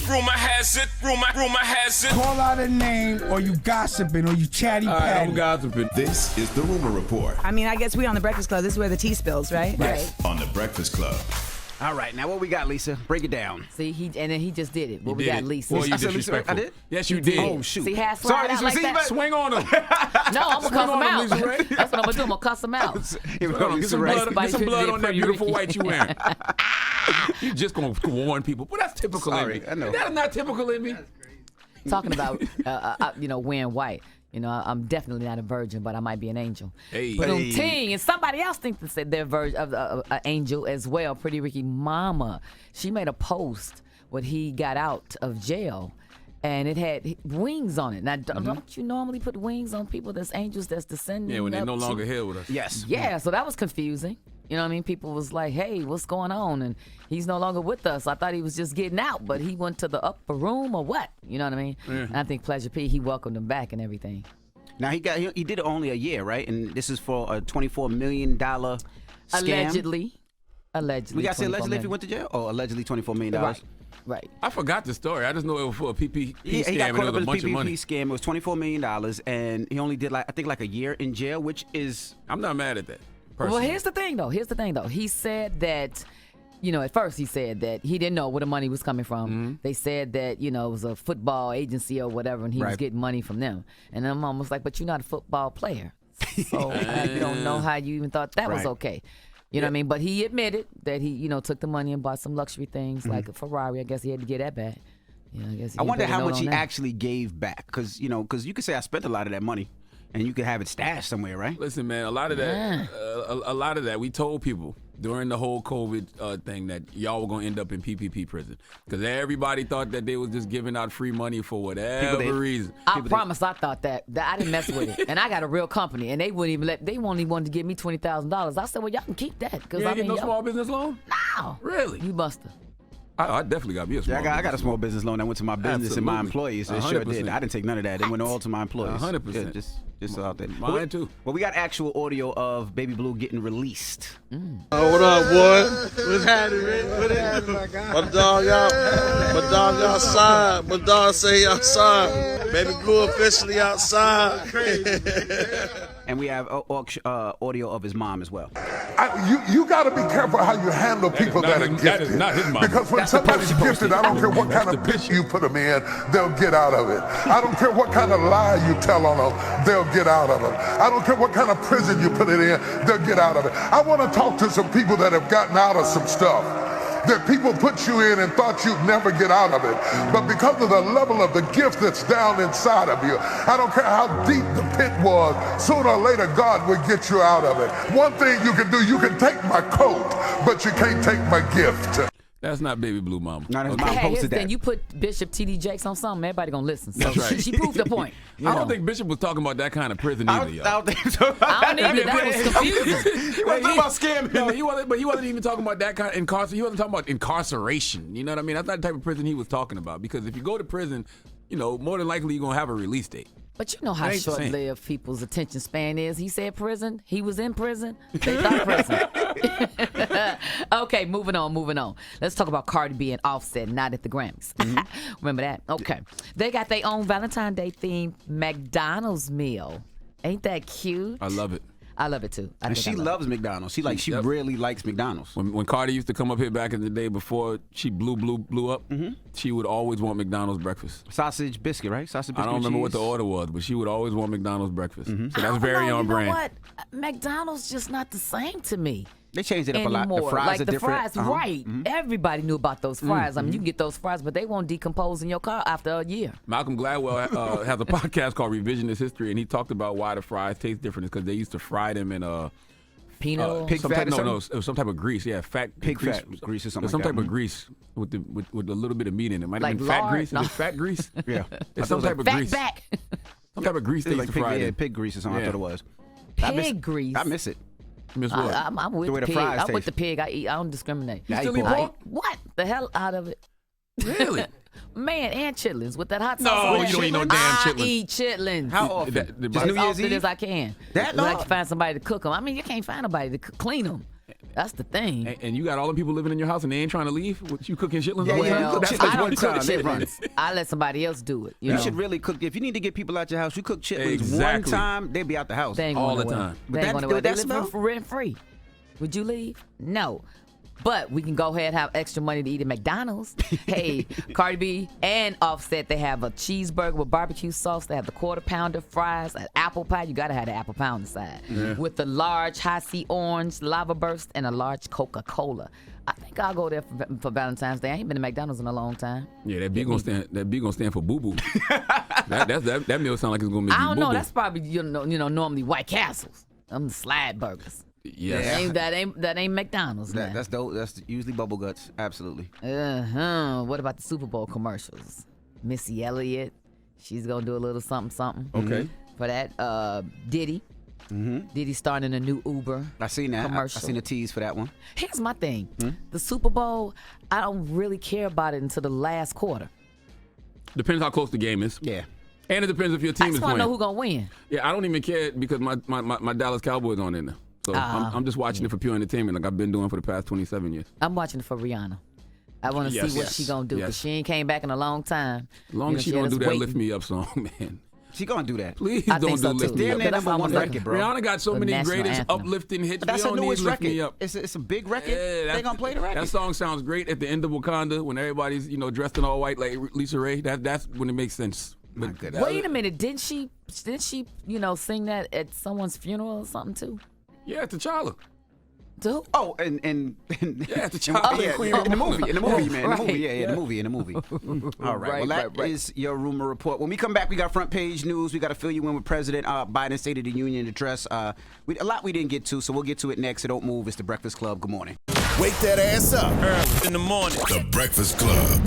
rumor has it. Call out a name, or you gossiping, or you chatty patty. I'm gossiping. This is the Rumor Report. I mean, I guess we on the Breakfast Club. This is where the tea spills, right? Right. On the Breakfast Club. All right, now what we got, Lisa? Break it down. See, and then he just did it. What we got, Lisa? Well, you I said, disrespectful. I did? Yes, you did. Oh, shoot. See how I slide out like that? Swing on him. No, I'm going to cuss him out. Lisa Ray. That's what I'm going to do. I'm going to cuss him out. Here we go, Get some blood on that beautiful Ricky. white you wearing. You just going to warn people. But that's typical Sorry, in me. I know. That's not typical in me. Talking about, wearing white. You know, I'm definitely not a virgin, but I might be an angel. Hey. But ting, and somebody else thinks that they're an angel as well. Pretty Ricky Mama, she made a post when he got out of jail, and it had wings on it. Now, don't you normally put wings on people that's angels that's descending? Yeah, when they're no up longer here with us. Yes. Yeah, so that was confusing. You know what I mean? People was like, hey, what's going on? And he's no longer with us. I thought he was just getting out, but he went to the upper room or what? You know what I mean? Yeah. And I think Pleasure P, he welcomed him back and everything. Now, he did it only a year, right? And this is for a $24 million scam? Allegedly. We got to say allegedly if he went to jail? Or allegedly $24 million? Right. I forgot the story. I just know it was for a PPP He scam got and caught it up was in a a bunch of PPP money. scam. It was $24 million, and he only did, a year in jail, which is... I'm not mad at that. Well, Personally. here's the thing, though. He said that, at first he said that he didn't know where the money was coming from. Mm-hmm. They said that, it was a football agency or whatever, and he was getting money from them. And I'm almost like, but you're not a football player. So I don't know how you even thought that was okay. You know what I mean? But he admitted that he, took the money and bought some luxury things like a Ferrari. I guess he had to get that back. I wonder how much he actually gave back. Because, you could say I spent a lot of that money. And you could have it stashed somewhere, right? Listen, man, a lot of that, we told people during the whole COVID thing that y'all were going to end up in PPP prison. Because everybody thought that they was just giving out free money for whatever reason. I promise I thought that I didn't mess with it. And I got a real company, and they only wanted to give me $20,000. I said, well, y'all can keep that. You ain't get no small business loan? No. Really? You buster. I definitely got me a small business I got a small business loan that went to my business and my employees. It sure did. I didn't take none of that. It went all to my employees. 100%. Yeah, just out there. Mine too. Well, we got actual audio of Baby Blue getting released. Oh, what up, boy? What's happening, man? What happening? My dog outside. My dog say he outside. Baby Blue officially outside. And we have audio of his mom as well. You got to be careful how you handle people that are gifted. That is not his mom. Because when somebody's gifted, I don't care what kind of pit you put them in, they'll get out of it. I don't care what kind of lie you tell on them, they'll get out of it. I don't care what kind of prison you put it in, they'll get out of it. I want to talk to some people that have gotten out of some stuff that people put you in and thought you'd never get out of it. But because of the level of the gift that's down inside of you, I don't care how deep the pit was, sooner or later God will get you out of it. One thing you can do, you can take my coat, but you can't take my gift. That's not Baby Blue Mama. Not his Okay. mom Hey, here's posted the that. thing. You put Bishop T.D. Jakes on something, everybody gonna listen. So That's right. she proved the point. I don't think Bishop was talking about that kind of prison either, y'all. I don't think so. I don't either. That was confusing. He wasn't talking about scamming. No, he wasn't. But he wasn't even talking about that kind of incarceration. He wasn't talking about incarceration. You know what I mean? That's not the type of prison he was talking about. Because if you go to prison, more than likely you're gonna have a release date. But you know how Ain't the same. short-lived people's attention span is. He said prison. He was in prison. They thought prison. Okay, moving on. Let's talk about Cardi B and Offset, not at the Grammys. Remember that? Okay. They got their own Valentine's Day themed McDonald's meal. Ain't that cute? I love it. I love it too. And she loves McDonald's. She really likes McDonald's. When Cardi used to come up here back in the day before she blew up, she would always want McDonald's breakfast. Sausage biscuit, right? Sausage biscuit. I don't remember what the order was, but she would always want McDonald's breakfast. So that's very on brand. You know what? McDonald's just not the same to me. They changed it up anymore. a lot. The fries are different. Like the fries, right. Everybody knew about those fries. I mean, you can get those fries, but they won't decompose in your car after a year. Malcolm Gladwell has a podcast called Revisionist History, and he talked about why the fries taste different. It's because they used to fry them in peanut, pig fat. No, it was some type of grease. Yeah, pig grease, fat grease or something. Some like type that. of grease with a little bit of meat in it. Might have like been fat grease. No. Is it fat grease? Yeah, it's some type of grease. Back. Some type of grease they used like to fry. pig grease or something. I thought it was. Pig grease. I miss it. Miss what? I'm with The way the the pig. fries I'm with taste. the pig. I eat. I don't discriminate. You still eat pork? What the hell out of it? Really? Man, and chitlins with that hot No, sauce. you don't eat no damn I chitlins. eat chitlins. How often? As Just New Year's often Eve? as I can. That I like long? to find somebody to cook them. I mean, you can't find nobody to clean them. That's the thing. And you got all the people living in your house and they ain't trying to leave? What, you cooking chitlins all the Yeah, time? you cook Well, chitlins I don't one cook time, they run. chitlins. I let somebody else do it. You You know? should really cook. If you need to get people out your house, you cook chitlins Exactly. one time, they'll be out the house. They ain't all going the nowhere. time. They But ain't going that- nowhere. They that's live about- for rent free. Would you leave? No. But we can go ahead and have extra money to eat at McDonald's. Hey, Cardi B and Offset, they have a cheeseburger with barbecue sauce. They have the quarter pounder, fries, an apple pie. You got to have the apple pie on the side. With the large high C orange lava burst and a large Coca-Cola. I think I'll go there for Valentine's Day. I ain't been to McDonald's in a long time. Yeah, that B gonna stand for boo boo. that meal sound like it's gonna make you I don't know. boo-boo. That's probably normally White Castles. Them slide burgers. Yes. That ain't McDonald's. That's dope. That's usually bubble guts. Absolutely. What about the Super Bowl commercials? Missy Elliott, she's gonna do a little something. Okay. For that, Diddy. Diddy starting a new Uber. I seen that. I Commercial. seen the tease for that one. Here's my thing: the Super Bowl. I don't really care about it until the last quarter. Depends how close the game is. Yeah. And it depends if your I team just is want to playing. know who's gonna win. Yeah, I don't even care because my Dallas Cowboys on in there. So I'm just watching it for pure entertainment like I've been doing for the past 27 years. I'm watching it for Rihanna. I want to Yes. see what she gonna do because Yes. she ain't came back in a long time. As long as she had don't us do that waiting. Lift Me Up song, man. She gonna do that. Please I don't think so, do Lift too. Me Damn Up. near That's number why I one was like, record, bro. Rihanna got so The many national greatest anthem. uplifting hits. But that's we her don't newest need Lift Me record. Up. It's a big record. Yeah, They gonna play the record. That song sounds great at the end of Wakanda when everybody's dressed in all white like Lisa Ray. That's when it makes sense. My But goodness. Wait a minute, didn't she sing that at someone's funeral or something too? Yeah, T'Challa. Too? Oh, and Yeah, T'Challa. yeah, Queen in the movie, man, in the movie, Right. in the movie. All right, well, that Right. is your rumor report. When we come back, we got front page news. We got to fill you in with President Biden's State of the Union address. A lot we didn't get to, so we'll get to it next. So don't move. It's the Breakfast Club. Good morning. Wake that ass up. In the morning. The Breakfast Club.